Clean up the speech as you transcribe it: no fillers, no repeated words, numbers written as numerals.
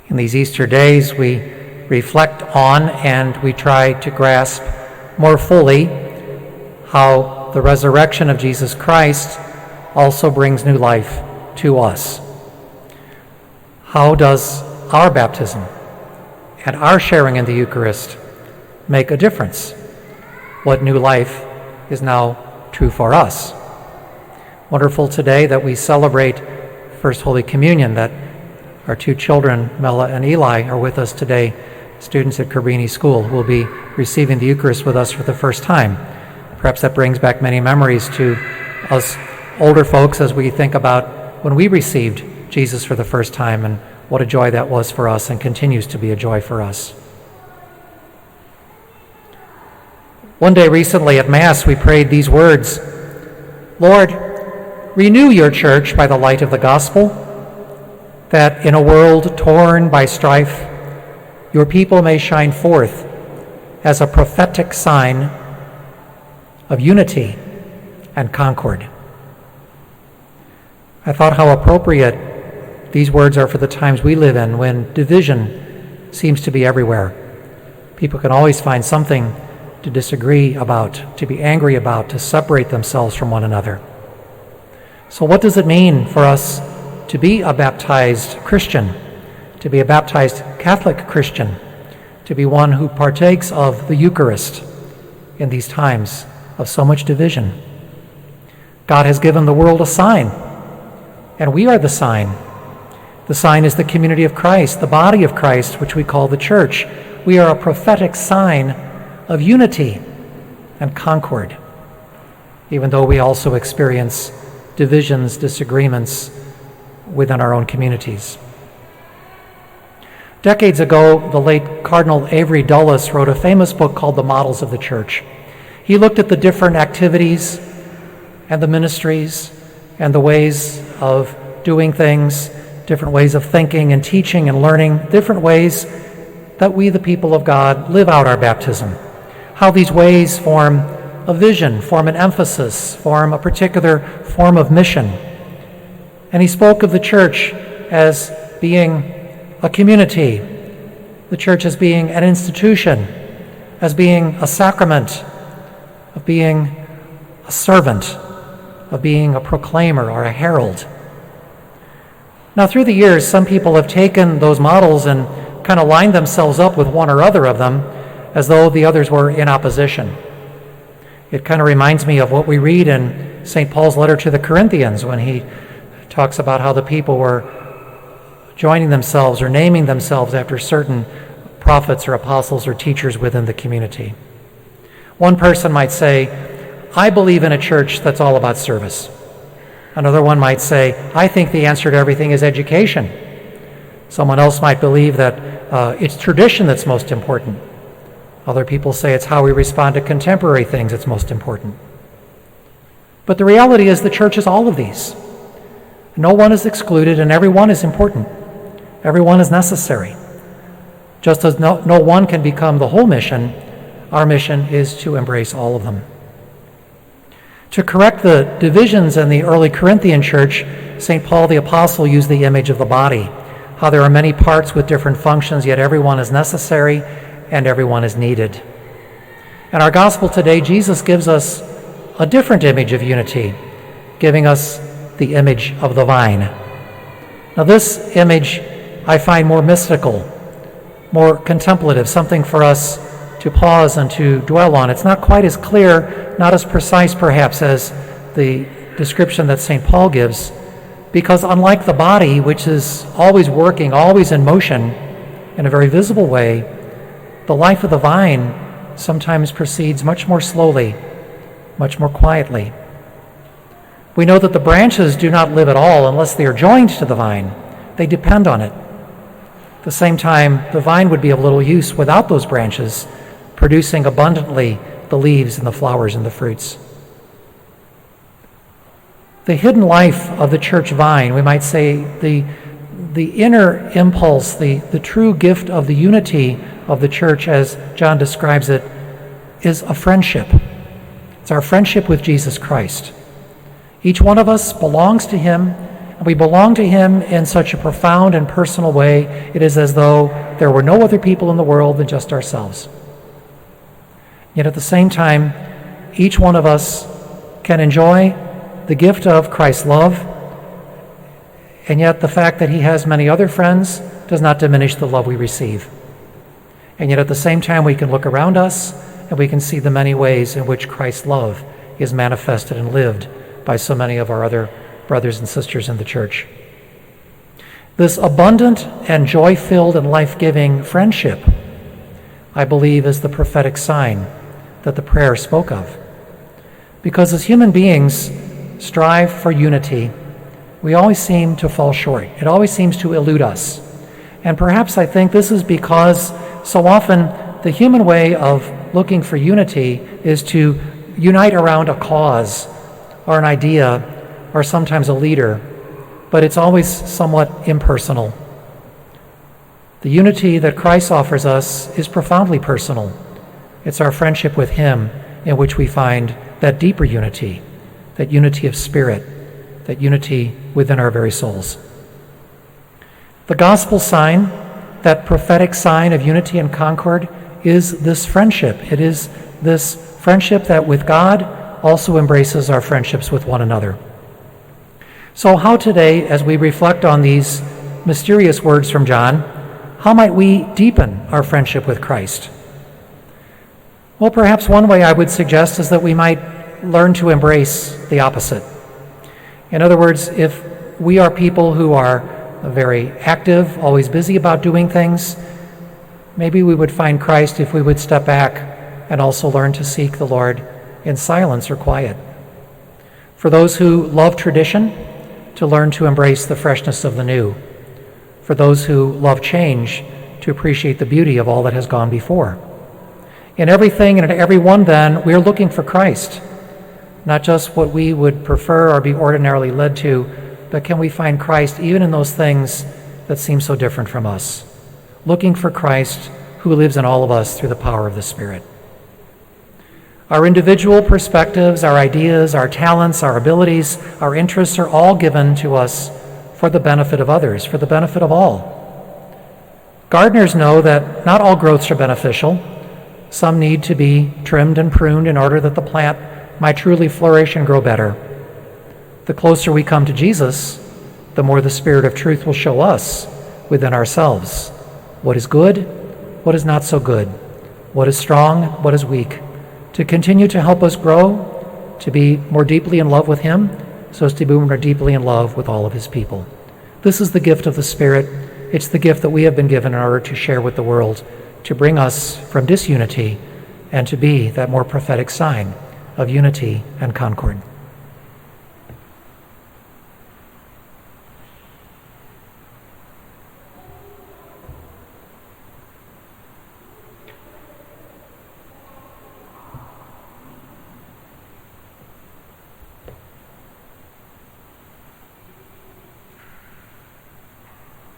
In these Easter days, we reflect on and we try to grasp more fully how the resurrection of Jesus Christ also brings new life to us. How does our baptism and our sharing in the Eucharist make a difference? What new life is now true for us? Wonderful today that we celebrate First Holy Communion, that our two children, Mela and Eli, are with us today, students at Cabrini School, who will be receiving the Eucharist with us for the first time. Perhaps that brings back many memories to us older folks as we think about when we received Jesus for the first time and what a joy that was for us and continues to be a joy for us. One day recently at Mass, we prayed these words, "Lord, renew your church by the light of the gospel, that in a world torn by strife, your people may shine forth as a prophetic sign of unity and concord." I thought how appropriate these words are for the times we live in, when division seems to be everywhere. People can always find something to disagree about, to be angry about, to separate themselves from one another. So what does it mean for us to be a baptized Christian, to be a baptized Catholic Christian, to be one who partakes of the Eucharist in these times of so much division? God has given the world a sign, and we are the sign. The sign is the community of Christ, the body of Christ, which we call the church. We are a prophetic sign of unity and concord, even though we also experience divisions, disagreements within our own communities. Decades ago, the late Cardinal Avery Dulles wrote a famous book called The Models of the Church. He looked at the different activities and the ministries and the ways of doing things, different ways of thinking and teaching and learning, different ways that we, the people of God, live out our baptism. How these ways form a vision, form an emphasis, form a particular form of mission. And he spoke of the church as being a community, the church as being an institution, as being a sacrament, of being a servant, of being a proclaimer or a herald. Now, through the years, some people have taken those models and kind of lined themselves up with one or other of them as though the others were in opposition. It kind of reminds me of what we read in St. Paul's letter to the Corinthians when he talks about how the people were joining themselves or naming themselves after certain prophets or apostles or teachers within the community. One person might say, "I believe in a church that's all about service." Another one might say, "I think the answer to everything is education." Someone else might believe that it's tradition that's most important. Other people say it's how we respond to contemporary things that's most important. But the reality is the church is all of these. No one is excluded and every one is important. Every one is necessary. Just as no one can become the whole mission, our mission is to embrace all of them. To correct the divisions in the early Corinthian church, St. Paul the Apostle used the image of the body, how there are many parts with different functions, yet everyone is necessary and everyone is needed. In our gospel today, Jesus gives us a different image of unity, giving us the image of the vine. Now this image I find more mystical, more contemplative, something for us to pause and to dwell on. It's not quite as clear, not as precise perhaps as the description that St. Paul gives, because unlike the body, which is always working, always in motion in a very visible way, the life of the vine sometimes proceeds much more slowly, much more quietly. We know that the branches do not live at all unless they are joined to the vine. They depend on it. At the same time, the vine would be of little use without those branches, producing abundantly the leaves and the flowers and the fruits. The hidden life of the church vine, we might say the inner impulse, the true gift of the unity of the church as John describes it, is a friendship. It's our friendship with Jesus Christ. Each one of us belongs to him We belong to him in such a profound and personal way, it is as though there were no other people in the world than just ourselves. Yet at the same time, each one of us can enjoy the gift of Christ's love, and yet the fact that he has many other friends does not diminish the love we receive. And yet at the same time, we can look around us and we can see the many ways in which Christ's love is manifested and lived by so many of our other brothers and sisters in the church. This abundant and joy-filled and life-giving friendship, I believe, is the prophetic sign that the prayer spoke of. Because as human beings strive for unity, we always seem to fall short. It always seems to elude us. And perhaps I think this is because so often the human way of looking for unity is to unite around a cause or an idea or sometimes a leader, but it's always somewhat impersonal. The unity that Christ offers us is profoundly personal. It's our friendship with him in which we find that deeper unity, that unity of spirit, that unity within our very souls. The gospel sign, that prophetic sign of unity and concord, is this friendship. It is this friendship that with God also embraces our friendships with one another. So how today, as we reflect on these mysterious words from John, how might we deepen our friendship with Christ? Well, perhaps one way I would suggest is that we might learn to embrace the opposite. In other words, if we are people who are very active, always busy about doing things, maybe we would find Christ if we would step back and also learn to seek the Lord in silence or quiet. For those who love tradition, to learn to embrace the freshness of the new. For those who love change, to appreciate the beauty of all that has gone before. In everything and in everyone, then, we're looking for Christ, not just what we would prefer or be ordinarily led to, but can we find Christ even in those things that seem so different from us? Looking for Christ who lives in all of us through the power of the Spirit. Our individual perspectives, our ideas, our talents, our abilities, our interests are all given to us for the benefit of others, for the benefit of all. Gardeners know that not all growths are beneficial. Some need to be trimmed and pruned in order that the plant might truly flourish and grow better. The closer we come to Jesus, the more the Spirit of truth will show us within ourselves what is good, what is not so good, what is strong, what is weak, to continue to help us grow, to be more deeply in love with him, so as to be more deeply in love with all of his people. This is the gift of the Spirit. It's the gift that we have been given in order to share with the world, to bring us from disunity and to be that more prophetic sign of unity and concord.